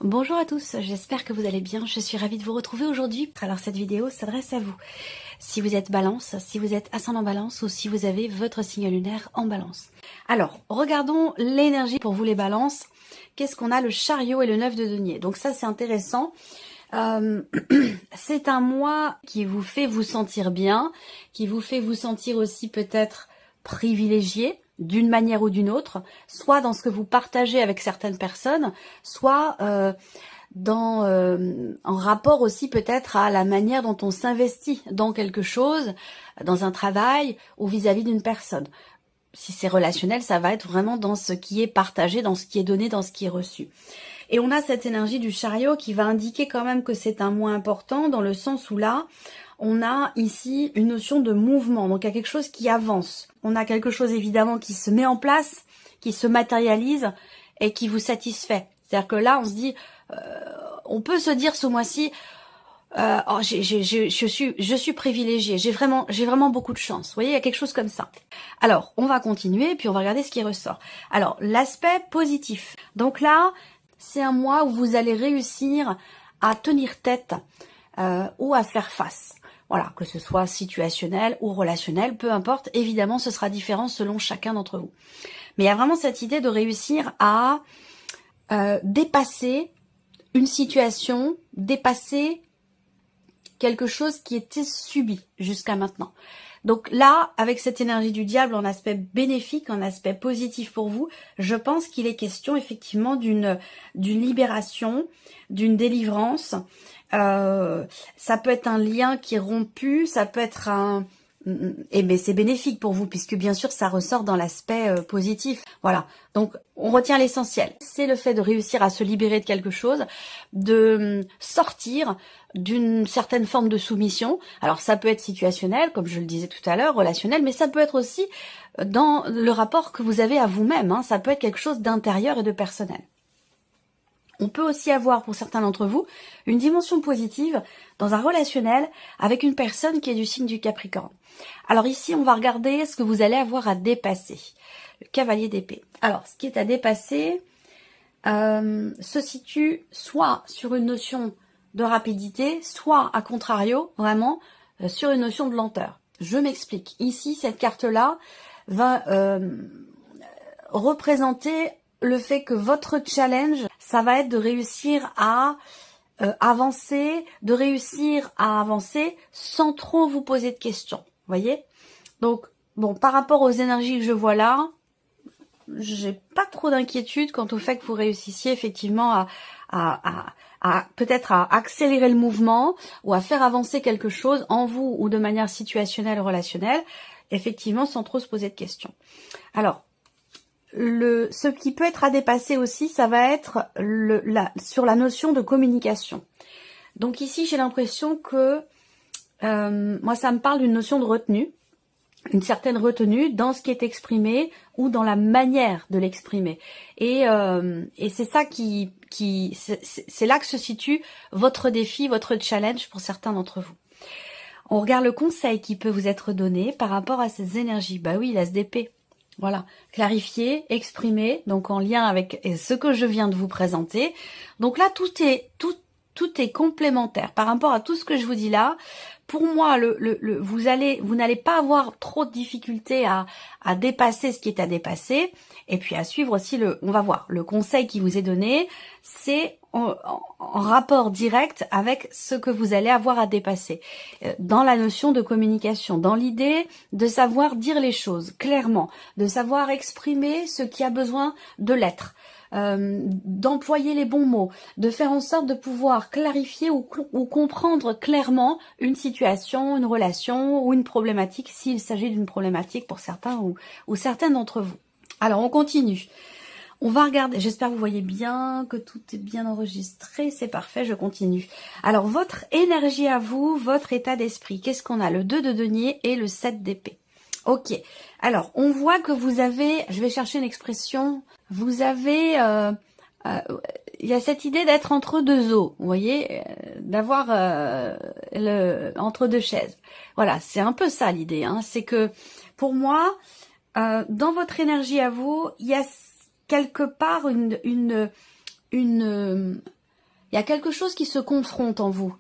Bonjour à tous, j'espère que vous allez bien, je suis ravie de vous retrouver aujourd'hui. Alors cette vidéo s'adresse à vous, si vous êtes balance, si vous êtes ascendant balance ou si vous avez votre signe lunaire en balance. Alors, regardons l'énergie pour vous les balances. Qu'est-ce qu'on a? Le chariot et le 9 de denier. Donc ça c'est intéressant. C'est un mois qui vous fait vous sentir bien, qui vous fait vous sentir aussi peut-être privilégié d'une manière ou d'une autre, soit dans ce que vous partagez avec certaines personnes, soit en rapport aussi peut-être à la manière dont on s'investit dans quelque chose, dans un travail ou vis-à-vis d'une personne. Si c'est relationnel, ça va être vraiment dans ce qui est partagé, dans ce qui est donné, dans ce qui est reçu. Et on a cette énergie du chariot qui va indiquer quand même que c'est un mois important, dans le sens où là, on a ici une notion de mouvement, donc il y a quelque chose qui avance. On a quelque chose évidemment qui se met en place, qui se matérialise et qui vous satisfait. C'est-à-dire que là, on se dit, on peut se dire ce mois-ci, oh, je suis privilégiée, j'ai vraiment beaucoup de chance. Vous voyez, il y a quelque chose comme ça. Alors, on va continuer, puis on va regarder ce qui ressort. Alors, l'aspect positif. Donc là, c'est un mois où vous allez réussir à tenir tête ou à faire face. Voilà, que ce soit situationnel ou relationnel, peu importe. Évidemment, ce sera différent selon chacun d'entre vous. Mais il y a vraiment cette idée de réussir à dépasser une situation, dépasser quelque chose qui était subi jusqu'à maintenant. Donc là, avec cette énergie du diable en aspect bénéfique, en aspect positif pour vous, je pense qu'il est question effectivement d'une libération, d'une délivrance. Ça peut être un lien qui est rompu, ça peut être un... mais c'est bénéfique pour vous, puisque bien sûr ça ressort dans l'aspect positif. Voilà, donc on retient l'essentiel. C'est le fait de réussir à se libérer de quelque chose, de sortir d'une certaine forme de soumission. Alors ça peut être situationnel, comme je le disais tout à l'heure, relationnel, mais ça peut être aussi dans le rapport que vous avez à vous-même. Hein. Ça peut être quelque chose d'intérieur et de personnel. On peut aussi avoir, pour certains d'entre vous, une dimension positive dans un relationnel avec une personne qui est du signe du Capricorne. Alors ici, on va regarder ce que vous allez avoir à dépasser. Le cavalier d'épée. Alors, ce qui est à dépasser se situe soit sur une notion de rapidité, soit, à contrario, vraiment, sur une notion de lenteur. Je m'explique. Ici, cette carte-là va représenter le fait que votre challenge, ça va être de réussir à avancer, de réussir à avancer sans trop vous poser de questions. Vous voyez? Donc, bon, par rapport aux énergies que je vois là, j'ai pas trop d'inquiétude quant au fait que vous réussissiez effectivement à peut-être à accélérer le mouvement ou à faire avancer quelque chose en vous ou de manière situationnelle ou relationnelle, effectivement sans trop se poser de questions. Alors, ce qui peut être à dépasser aussi, ça va être sur la notion de communication. Donc ici, j'ai l'impression que, moi, ça me parle d'une notion de retenue, une certaine retenue dans ce qui est exprimé ou dans la manière de l'exprimer. Et c'est ça c'est là que se situe votre défi, votre challenge pour certains d'entre vous. On regarde le conseil qui peut vous être donné par rapport à ces énergies. Bah oui, l'as d'épée. Voilà, clarifier, exprimer, donc en lien avec ce que je viens de vous présenter. Donc là, tout est complémentaire par rapport à tout ce que je vous dis là. Pour moi, vous n'allez pas avoir trop de difficultés à dépasser ce qui est à dépasser. Et puis à suivre aussi on va voir, le conseil qui vous est donné, c'est en rapport direct avec ce que vous allez avoir à dépasser. Dans la notion de communication, dans l'idée de savoir dire les choses clairement, de savoir exprimer ce qui a besoin de l'être. D'employer les bons mots, de faire en sorte de pouvoir clarifier ou comprendre clairement une situation, une relation ou une problématique, s'il s'agit d'une problématique pour certains ou certaines d'entre vous. Alors, on continue. On va regarder, j'espère que vous voyez bien, que tout est bien enregistré, c'est parfait, je continue. Alors, votre énergie à vous, votre état d'esprit, qu'est-ce qu'on a? Le 2 de denier et le 7 d'épée. Ok, alors, on voit que vous avez, je vais chercher une expression, vous avez, il y a cette idée d'être entre deux eaux, vous voyez, d'avoir entre deux chaises. Voilà, c'est un peu ça l'idée, hein, c'est que, pour moi, dans votre énergie à vous, il y a quelque part une il y a quelque chose qui se confronte en vous,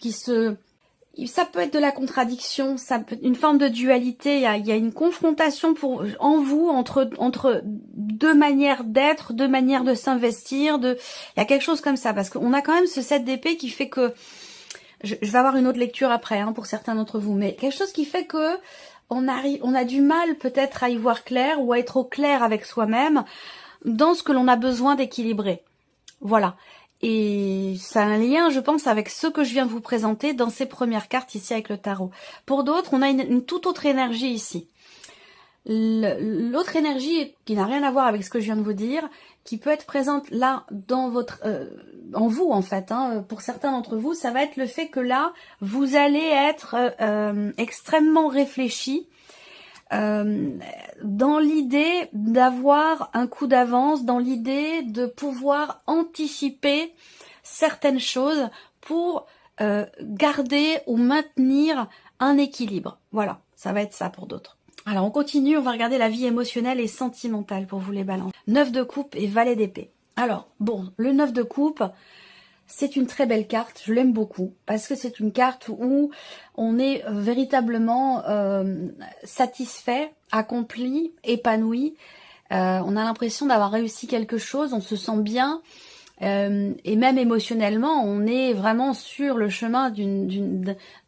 ça peut être de la contradiction, ça peut une forme de dualité, il y a une confrontation en vous entre deux manières d'être, deux manières de s'investir, il y a quelque chose comme ça, parce qu'on a quand même ce 7 d'épée qui fait que, je vais avoir une autre lecture après, hein, pour certains d'entre vous, mais quelque chose qui fait que on a du mal peut-être à y voir clair ou à être au clair avec soi-même dans ce que l'on a besoin d'équilibrer. Voilà. Et ça a un lien, je pense, avec ce que je viens de vous présenter dans ces premières cartes ici avec le tarot. Pour d'autres, on a une toute autre énergie ici. L'autre énergie qui n'a rien à voir avec ce que je viens de vous dire, qui peut être présente là dans en vous en fait, hein, pour certains d'entre vous, ça va être le fait que là, vous allez être extrêmement réfléchi, dans l'idée d'avoir un coup d'avance, dans l'idée de pouvoir anticiper certaines choses pour garder ou maintenir un équilibre. Voilà, ça va être ça pour d'autres. Alors on continue, on va regarder la vie émotionnelle et sentimentale pour vous les balances. 9 de coupe et valet d'épée. Alors, bon, le 9 de coupe, c'est une très belle carte, je l'aime beaucoup, parce que c'est une carte où on est véritablement satisfait, accompli, épanoui. On a l'impression d'avoir réussi quelque chose, on se sent bien, et même émotionnellement, on est vraiment sur le chemin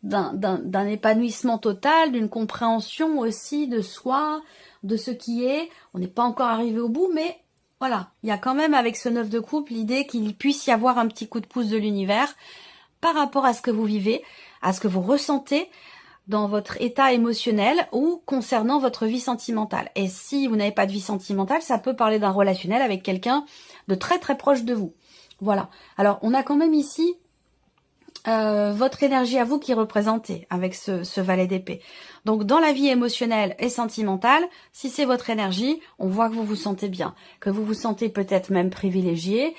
d'un épanouissement total, d'une compréhension aussi de soi, de ce qui est. On n'est pas encore arrivé au bout, mais voilà, il y a quand même avec ce 9 de coupe l'idée qu'il puisse y avoir un petit coup de pouce de l'univers par rapport à ce que vous vivez, à ce que vous ressentez dans votre état émotionnel ou concernant votre vie sentimentale. Et si vous n'avez pas de vie sentimentale, ça peut parler d'un relationnel avec quelqu'un de très très proche de vous. Voilà. Alors, on a quand même ici votre énergie à vous qui est représentée avec ce valet d'épée. Donc dans la vie émotionnelle et sentimentale, si c'est votre énergie, on voit que vous vous sentez bien, que vous vous sentez peut-être même privilégié,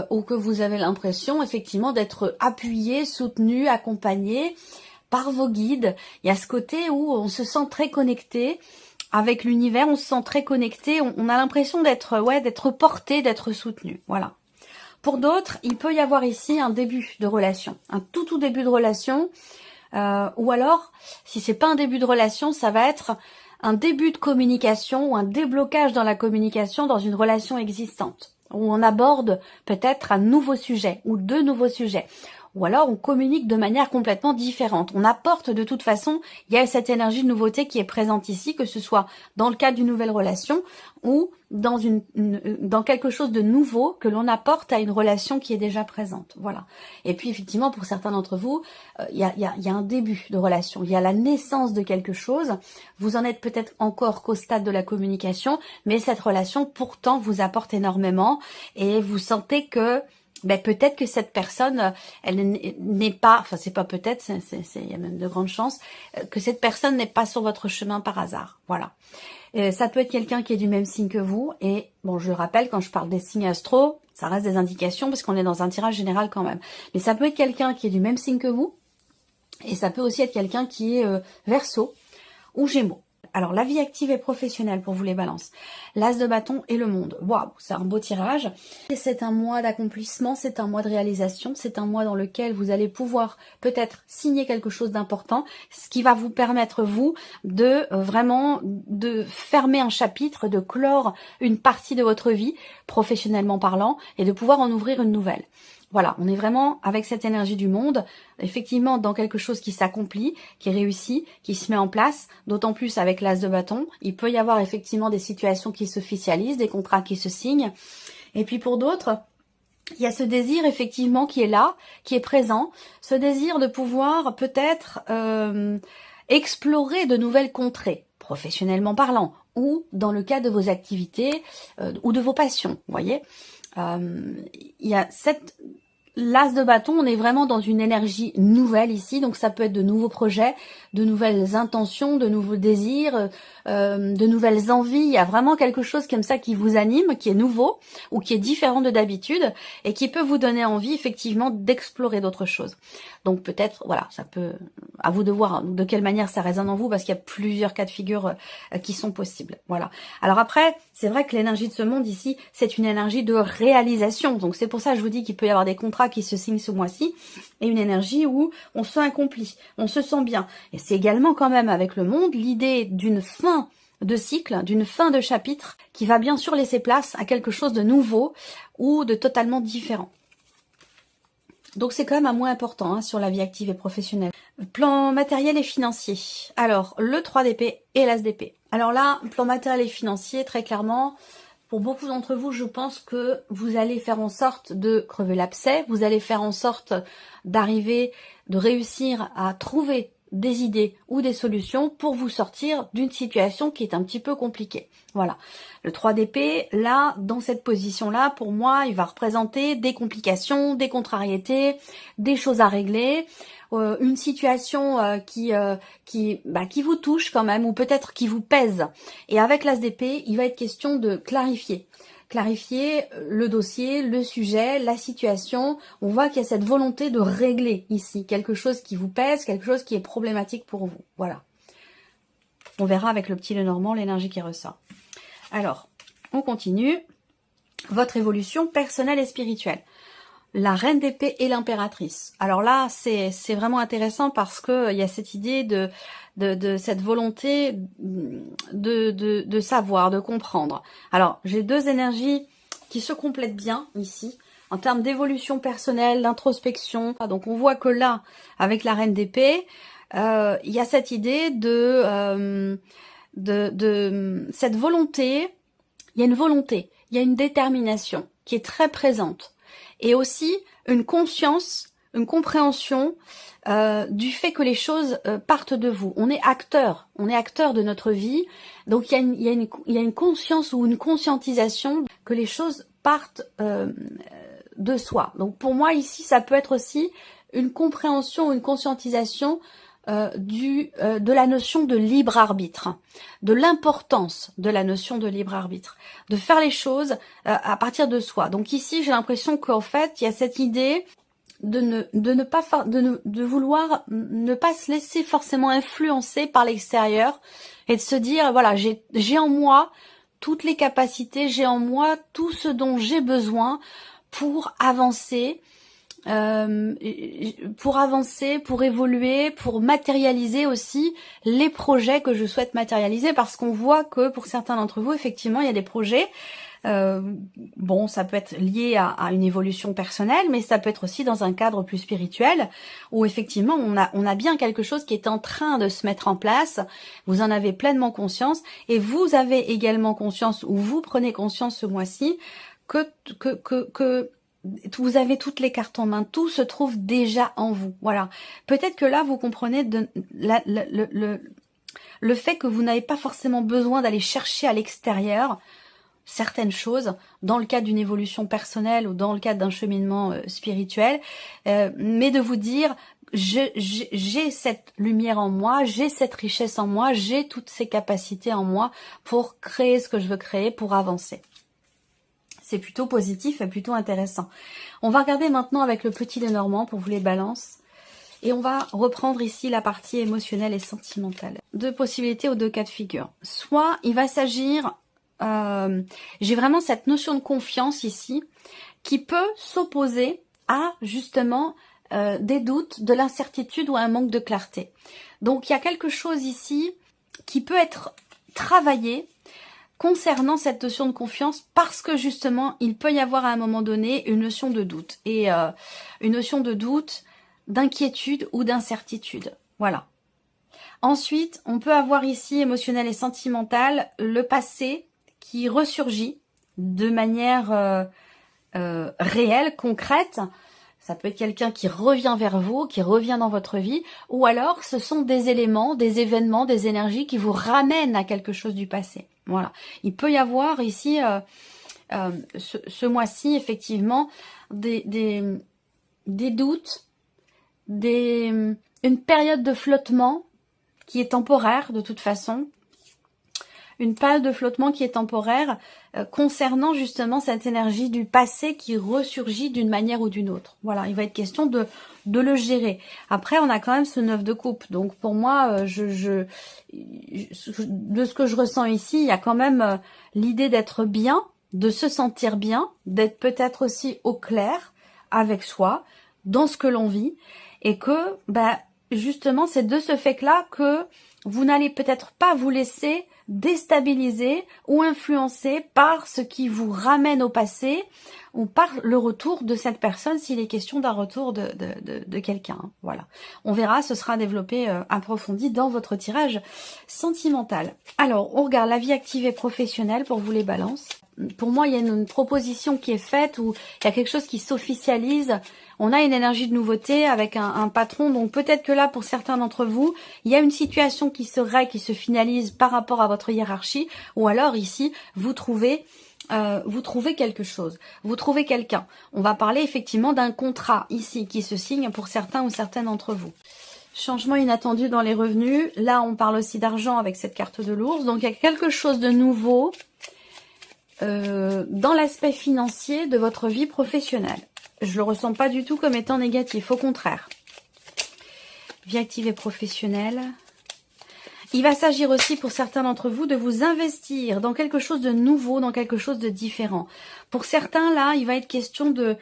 ou que vous avez l'impression effectivement d'être appuyé, soutenu, accompagné par vos guides. Il y a ce côté où on se sent très connecté avec l'univers, on se sent très connecté, on a l'impression d'être porté, d'être soutenu. Voilà. Pour d'autres, il peut y avoir ici un début de relation, un tout début de relation, ou alors, si c'est pas un début de relation, ça va être un début de communication ou un déblocage dans la communication dans une relation existante, où on aborde peut-être un nouveau sujet ou deux nouveaux sujets. Ou alors on communique de manière complètement différente. On apporte de toute façon, il y a cette énergie de nouveauté qui est présente ici, que ce soit dans le cadre d'une nouvelle relation ou dans dans quelque chose de nouveau que l'on apporte à une relation qui est déjà présente. Voilà. Et puis effectivement, pour certains d'entre vous, il y a un début de relation, il y a la naissance de quelque chose. Vous en êtes peut-être encore qu'au stade de la communication, mais cette relation pourtant vous apporte énormément et vous sentez que peut-être que cette personne, elle n'est pas, enfin c'est pas peut-être, il y a même de grandes chances, que cette personne n'est pas sur votre chemin par hasard. Voilà. Ça peut être quelqu'un qui est du même signe que vous. Et bon, je le rappelle, quand je parle des signes astro, ça reste des indications parce qu'on est dans un tirage général quand même. Mais ça peut être quelqu'un qui est du même signe que vous. Et ça peut aussi être quelqu'un qui est Verseau ou Gémeaux. Alors, la vie active et professionnelle pour vous les balances. L'as de bâton et le monde. Waouh, c'est un beau tirage. Et c'est un mois d'accomplissement, c'est un mois de réalisation, c'est un mois dans lequel vous allez pouvoir peut-être signer quelque chose d'important, ce qui va vous permettre, vous, de vraiment de fermer un chapitre, de clore une partie de votre vie, professionnellement parlant, et de pouvoir en ouvrir une nouvelle. Voilà, on est vraiment avec cette énergie du monde, effectivement dans quelque chose qui s'accomplit, qui réussit, qui se met en place, d'autant plus avec l'as de bâton. Il peut y avoir effectivement des situations qui s'officialisent, des contrats qui se signent. Et puis pour d'autres, il y a ce désir effectivement qui est là, qui est présent, ce désir de pouvoir peut-être explorer de nouvelles contrées, professionnellement parlant, ou dans le cadre de vos activités ou de vos passions, vous voyez. Il y a cette l'as de bâton, on est vraiment dans une énergie nouvelle ici, donc ça peut être de nouveaux projets, de nouvelles intentions, de nouveaux désirs, de nouvelles envies. Il y a vraiment quelque chose comme ça qui vous anime, qui est nouveau ou qui est différent de d'habitude et qui peut vous donner envie effectivement d'explorer d'autres choses. Donc peut-être, voilà, ça peut, à vous de voir de quelle manière ça résonne en vous parce qu'il y a plusieurs cas de figure qui sont possibles. Voilà. Alors après, c'est vrai que l'énergie de ce monde ici, c'est une énergie de réalisation. Donc c'est pour ça que je vous dis qu'il peut y avoir des contrats contrat qui se signe ce mois-ci et une énergie où on se accomplit, on se sent bien. Et c'est également quand même avec le monde l'idée d'une fin de cycle, d'une fin de chapitre qui va bien sûr laisser place à quelque chose de nouveau ou de totalement différent. Donc c'est quand même un moins important sur la vie active et professionnelle. Plan matériel et financier. Alors, le 3 d'épée et l'as d'épée. Alors là, plan matériel et financier, très clairement, pour beaucoup d'entre vous, je pense que vous allez faire en sorte de crever l'abcès, vous allez faire en sorte d'arriver, de réussir à trouver des idées ou des solutions pour vous sortir d'une situation qui est un petit peu compliquée. Voilà. Le 3 d'épée, là, dans cette position-là, pour moi, il va représenter des complications, des contrariétés, des choses à régler, une situation qui vous touche quand même, ou peut-être qui vous pèse. Et avec l'as d'épée, il va être question de clarifier le dossier, le sujet, la situation. On voit qu'il y a cette volonté de régler ici quelque chose qui vous pèse, quelque chose qui est problématique pour vous. Voilà. On verra avec le petit Lenormand l'énergie qui ressort. Alors, on continue. Votre évolution personnelle et spirituelle. La reine d'épée et l'impératrice. Alors là, c'est vraiment intéressant parce que il y a cette idée de cette volonté de savoir, de comprendre. Alors, j'ai deux énergies qui se complètent bien ici, en termes d'évolution personnelle, d'introspection. Donc, on voit que là, avec la reine d'épée, il y a cette idée de cette volonté, il y a une volonté, il y a une détermination qui est très présente. Et aussi une conscience, une compréhension du fait que les choses partent de vous. On est acteur de notre vie. Donc il y a une conscience ou une conscientisation que les choses partent de soi. Donc pour moi ici, ça peut être aussi une compréhension, une conscientisation de la notion de libre arbitre, de l'importance de la notion de libre arbitre, de faire les choses à partir de soi. Donc ici, j'ai l'impression qu'en fait, il y a cette idée de vouloir ne pas se laisser forcément influencer par l'extérieur et de se dire voilà, j'ai en moi toutes les capacités, j'ai en moi tout ce dont j'ai besoin pour avancer. Pour évoluer, pour matérialiser aussi les projets que je souhaite matérialiser, parce qu'on voit que pour certains d'entre vous, effectivement, il y a des projets, bon, ça peut être lié à une évolution personnelle, mais ça peut être aussi dans un cadre plus spirituel, où effectivement, on a bien quelque chose qui est en train de se mettre en place, vous en avez pleinement conscience, et vous avez également conscience, ou vous prenez conscience ce mois-ci, que vous avez toutes les cartes en main, tout se trouve déjà en vous. Voilà. Peut-être que là, vous comprenez le fait que vous n'avez pas forcément besoin d'aller chercher à l'extérieur certaines choses dans le cadre d'une évolution personnelle ou dans le cadre d'un cheminement spirituel, mais de vous dire j'ai cette lumière en moi, j'ai cette richesse en moi, j'ai toutes ces capacités en moi pour créer ce que je veux créer, pour avancer. C'est plutôt positif et plutôt intéressant. On va regarder maintenant avec le petit Lenormand pour vous les balances. Et on va reprendre ici la partie émotionnelle et sentimentale. Deux possibilités ou deux cas de figure. Soit il va s'agir, j'ai vraiment cette notion de confiance ici, qui peut s'opposer à justement des doutes, de l'incertitude ou un manque de clarté. Donc il y a quelque chose ici qui peut être travaillé concernant cette notion de confiance, parce que justement, il peut y avoir à un moment donné une notion de doute. Et une notion de doute, d'inquiétude ou d'incertitude. Voilà. Ensuite, on peut avoir ici, émotionnel et sentimental, le passé qui ressurgit de manière réelle, concrète. Ça peut être quelqu'un qui revient vers vous, qui revient dans votre vie, ou alors ce sont des éléments, des événements, des énergies qui vous ramènent à quelque chose du passé. Voilà. Il peut y avoir ici, ce mois-ci, effectivement, des doutes, une période de flottement qui est temporaire de toute façon. Une période de flottement qui est temporaire concernant justement cette énergie du passé qui ressurgit d'une manière ou d'une autre. Voilà, il va être question de le gérer. Après, on a quand même ce 9 de coupe. Donc pour moi, de ce que je ressens ici, il y a quand même l'idée d'être bien, de se sentir bien, d'être peut-être aussi au clair avec soi, dans ce que l'on vit, et que justement c'est de ce fait-là que vous n'allez peut-être pas vous laisser déstabiliser ou influencer par ce qui vous ramène au passé ou par le retour de cette personne s'il est question d'un retour de quelqu'un. Voilà. On verra, ce sera développé, approfondi dans votre tirage sentimental. Alors, on regarde la vie active et professionnelle pour vous les balances. Pour moi, il y a une proposition qui est faite où il y a quelque chose qui s'officialise. On a une énergie de nouveauté avec un patron. Donc peut-être que là, pour certains d'entre vous, il y a une situation qui se finalise par rapport à votre hiérarchie. Ou alors ici, vous trouvez quelque chose. Vous trouvez quelqu'un. On va parler effectivement d'un contrat ici qui se signe pour certains ou certaines d'entre vous. Changement inattendu dans les revenus. Là, on parle aussi d'argent avec cette carte de l'ours. Donc il y a quelque chose de nouveau dans l'aspect financier de votre vie professionnelle. Je le ressens pas du tout comme étant négatif, au contraire. Vie active et professionnelle. Il va s'agir aussi pour certains d'entre vous de vous investir dans quelque chose de nouveau, dans quelque chose de différent. Pour certains, là, il va être question de...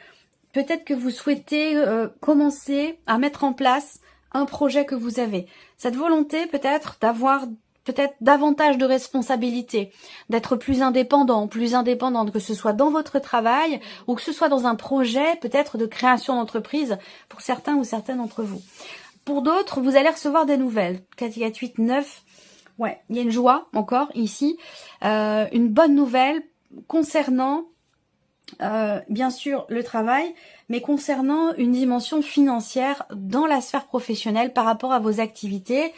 Peut-être que vous souhaitez commencer à mettre en place un projet que vous avez. Cette volonté peut-être d'avoir peut-être davantage de responsabilités, d'être plus indépendant, plus indépendante, que ce soit dans votre travail ou que ce soit dans un projet peut-être de création d'entreprise pour certains ou certaines d'entre vous. Pour d'autres, vous allez recevoir des nouvelles. 4, 4, 8, 9. Ouais, il y a une joie encore ici. Une bonne nouvelle concernant, bien sûr, le travail, mais concernant une dimension financière dans la sphère professionnelle par rapport à vos activités.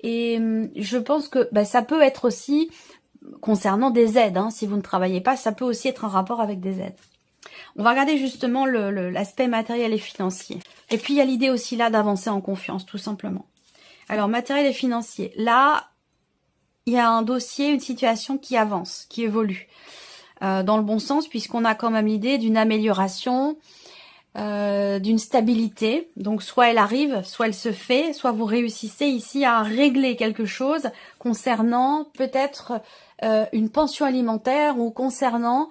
Et je pense que ça peut être aussi concernant des aides. Hein, si vous ne travaillez pas, ça peut aussi être en rapport avec des aides. On va regarder justement l'aspect matériel et financier. Et puis, il y a l'idée aussi là d'avancer en confiance, tout simplement. Alors, matériel et financier. Là, il y a un dossier, une situation qui avance, qui évolue. Dans le bon sens, puisqu'on a quand même l'idée d'une amélioration, d'une stabilité. Donc, soit elle arrive, soit elle se fait, soit vous réussissez ici à régler quelque chose concernant peut-être une pension alimentaire ou concernant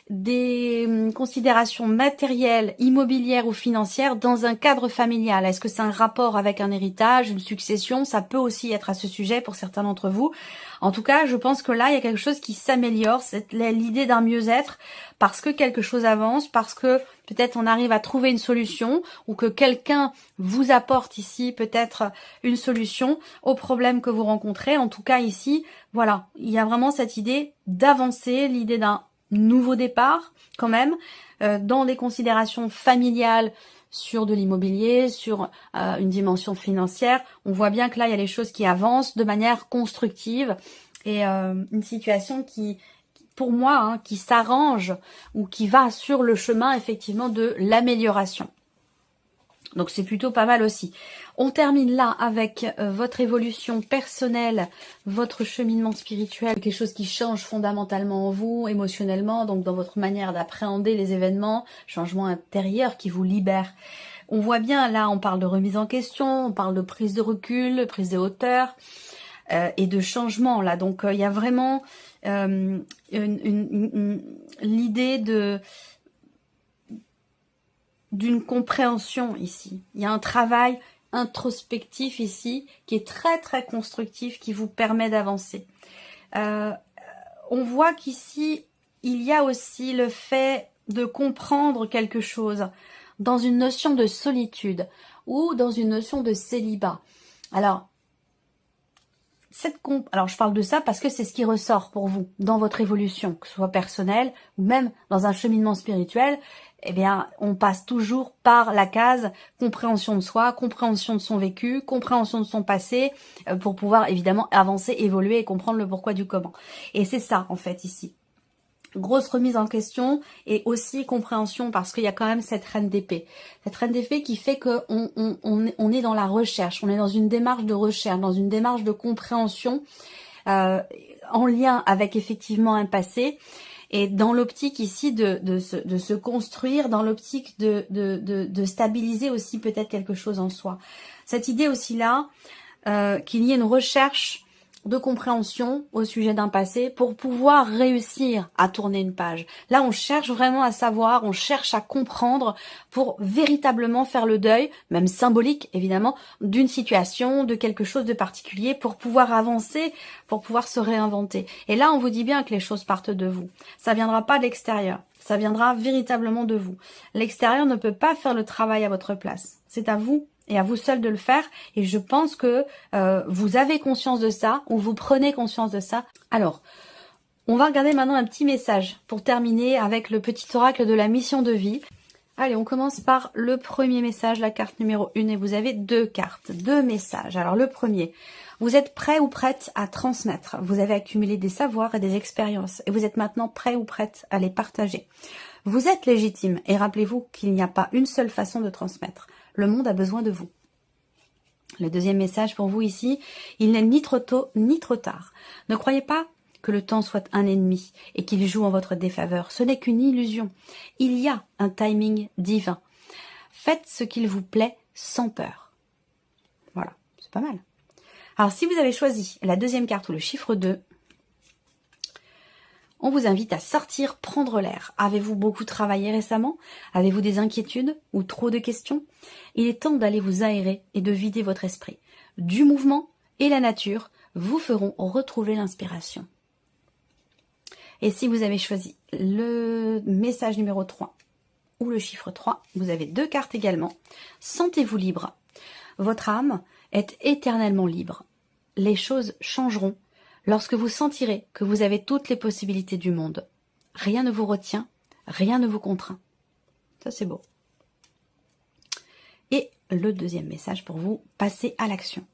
des considérations matérielles, immobilières ou financières dans un cadre familial. Est-ce que c'est un rapport avec un héritage, une succession? Ça peut aussi être à ce sujet pour certains d'entre vous. En tout cas, je pense que là, il y a quelque chose qui s'améliore. C'est l'idée d'un mieux-être parce que quelque chose avance, parce que peut-être on arrive à trouver une solution ou que quelqu'un vous apporte ici peut-être une solution au problème que vous rencontrez. En tout cas, ici, voilà, il y a vraiment cette idée d'avancer, l'idée d'un nouveau départ quand même, dans des considérations familiales sur de l'immobilier, sur une dimension financière. On voit bien que là, il y a les choses qui avancent de manière constructive et une situation qui, pour moi, hein, qui s'arrange ou qui va sur le chemin effectivement de l'amélioration. Donc c'est plutôt pas mal aussi. On termine là avec votre évolution personnelle, votre cheminement spirituel, quelque chose qui change fondamentalement en vous, émotionnellement, donc dans votre manière d'appréhender les événements, changement intérieur qui vous libère. On voit bien, là on parle de remise en question, on parle de prise de recul, prise de hauteur et de changement là. Donc il y a vraiment l'idée d'une compréhension ici. Il y a un travail introspectif ici qui est très très constructif, qui vous permet d'avancer. On voit qu'ici, il y a aussi le fait de comprendre quelque chose dans une notion de solitude ou dans une notion de célibat. Alors je parle de ça parce que c'est ce qui ressort pour vous dans votre évolution, que ce soit personnelle ou même dans un cheminement spirituel. Eh bien, on passe toujours par la case compréhension de soi, compréhension de son vécu, compréhension de son passé, pour pouvoir évidemment avancer, évoluer et comprendre le pourquoi du comment. Et c'est ça, en fait, ici. Grosse remise en question et aussi compréhension parce qu'il y a quand même cette reine d'épée. Cette reine d'épée qui fait qu'on est dans la recherche, on est dans une démarche de recherche, dans une démarche de compréhension en lien avec effectivement un passé. Et dans l'optique ici de se construire, dans l'optique de stabiliser aussi peut-être quelque chose en soi. Cette idée aussi là, qu'il y ait une recherche de compréhension au sujet d'un passé pour pouvoir réussir à tourner une page. Là, on cherche vraiment à savoir, on cherche à comprendre pour véritablement faire le deuil, même symbolique évidemment, d'une situation, de quelque chose de particulier pour pouvoir avancer, pour pouvoir se réinventer. Et là, on vous dit bien que les choses partent de vous. Ça viendra pas de l'extérieur, ça viendra véritablement de vous. L'extérieur ne peut pas faire le travail à votre place. C'est à vous et à vous seul de le faire. Et je pense que vous avez conscience de ça, ou vous prenez conscience de ça. Alors, on va regarder maintenant un petit message pour terminer avec le petit oracle de la mission de vie. Allez, on commence par le premier message, la carte numéro 1. Et vous avez 2 cartes, 2 messages. Alors, le premier, vous êtes prêt ou prête à transmettre. Vous avez accumulé des savoirs et des expériences. Et vous êtes maintenant prêt ou prête à les partager. Vous êtes légitime. Et rappelez-vous qu'il n'y a pas une seule façon de transmettre. Le monde a besoin de vous. Le deuxième message pour vous ici, il n'est ni trop tôt ni trop tard. Ne croyez pas que le temps soit un ennemi et qu'il joue en votre défaveur. Ce n'est qu'une illusion. Il y a un timing divin. Faites ce qu'il vous plaît sans peur. Voilà, c'est pas mal. Alors si vous avez choisi la deuxième carte ou le chiffre 2, on vous invite à sortir, prendre l'air. Avez-vous beaucoup travaillé récemment? Avez-vous des inquiétudes ou trop de questions? Il est temps d'aller vous aérer et de vider votre esprit. Du mouvement et la nature vous feront retrouver l'inspiration. Et si vous avez choisi le message numéro 3 ou le chiffre 3, vous avez 2 cartes également. Sentez-vous libre. Votre âme est éternellement libre. Les choses changeront lorsque vous sentirez que vous avez toutes les possibilités du monde. Rien ne vous retient, rien ne vous contraint. Ça, c'est beau. Et le deuxième message pour vous, passez à l'action.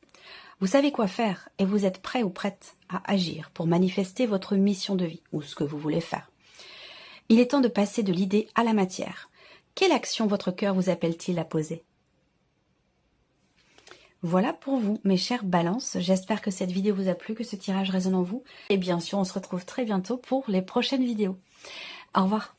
Vous savez quoi faire et vous êtes prêt ou prête à agir pour manifester votre mission de vie ou ce que vous voulez faire. Il est temps de passer de l'idée à la matière. Quelle action votre cœur vous appelle-t-il à poser ? Voilà pour vous, mes chers balances. J'espère que cette vidéo vous a plu, que ce tirage résonne en vous. Et bien sûr, on se retrouve très bientôt pour les prochaines vidéos. Au revoir.